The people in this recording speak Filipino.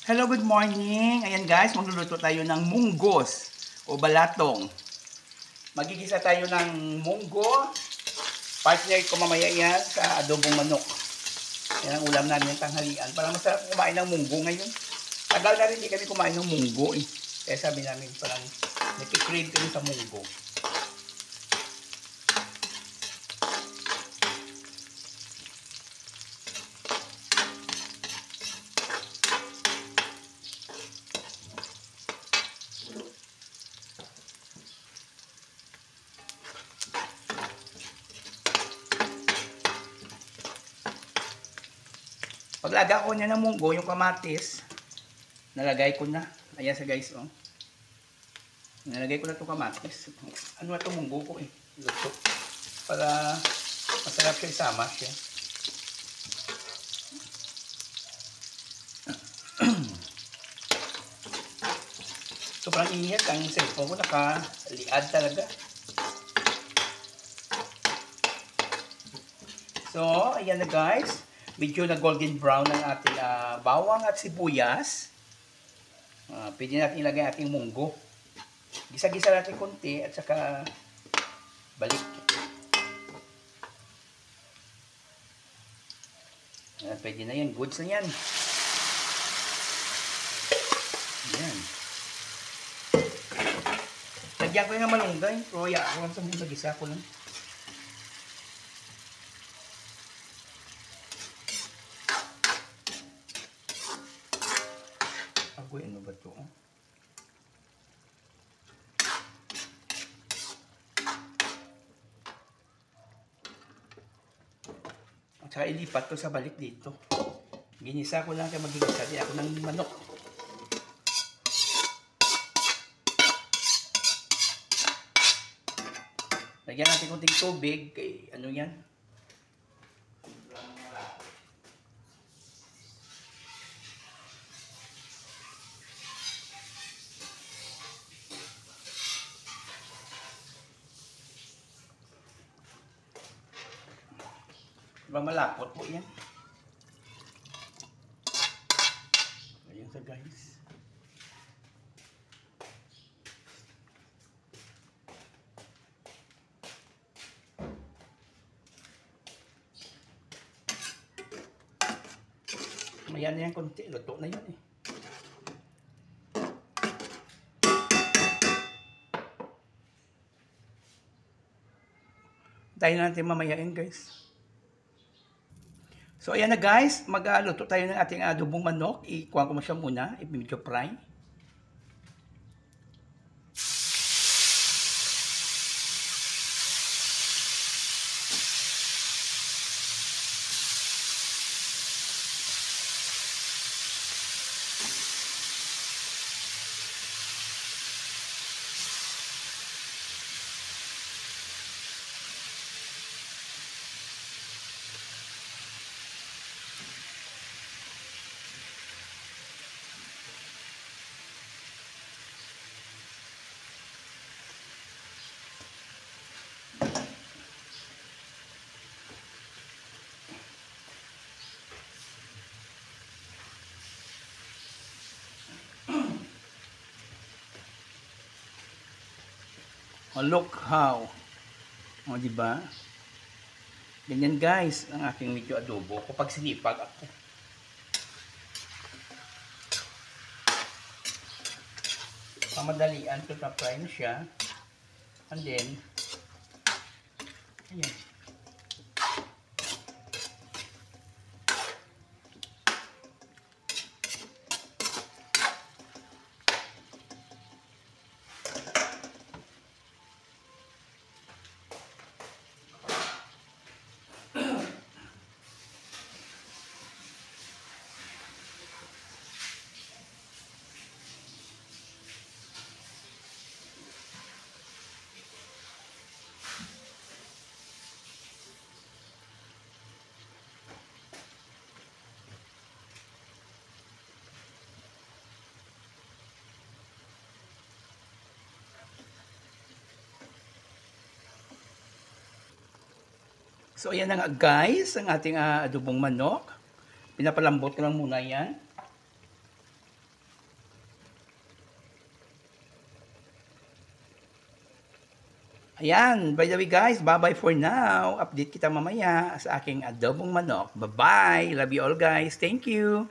Hello, good morning. Ayan guys, magluluto tayo ng munggos o balatong. Magigisa tayo ng munggo. Partner ko mamaya yan sa adobong manok. Yan ang ulam namin ng tanghalian. Parang masarap kumain ng munggo ngayon. Tagal na rin hindi kami kumain ng munggo eh. Kaya sabi namin parang nakikrave kami sa munggo. Paglaga ko niya ng munggo, yung kamatis, nalagay ko na. Ayan sa guys, oh. Nalagay ko na itong kamatis. Ano na itong munggo ko eh. Luto. Para masarap siya isama siya. Sobrang init ang cellphone ko. Nakaliad talaga. So, ayan na guys. Medyo na golden brown ang ating bawang at sibuyas. Pwede natin ilagay ating munggo. Gisa-gisa natin konti at saka balik. Pwede na yan. Goods na yan. Ayan. Lagyan ko yung malunggay. Pero ako lang sa munggo. Gisa ko lang. Uy, ano ba ito? At saka ilipat ko sa balik dito. Ginisa ko lang kaya magigisa din ako ng manok. Lagyan natin konting tubig. Kay, ano yan? Ibang malapot po yan. Ayan sa guys. Mayan na yan konti. Luto na yan eh. Tayo natin mamayain guys. So ayan na guys, magluto tayo ng ating adobong manok. Ikuha ko mo siya muna, i-medyo fry. Oh, look how. O, oh, diba? Ganyan guys, ang aking medyo adobo kapag sinipag ako. Pamadalian ko na fry na siya. And then, ayan. So ayan na nga guys, ang ating adobong manok. Pinapalambot ko lang muna yan. Ayan, by the way guys, bye-bye for now. Update kita mamaya sa aking adobong manok. Bye-bye. Love you all guys. Thank you.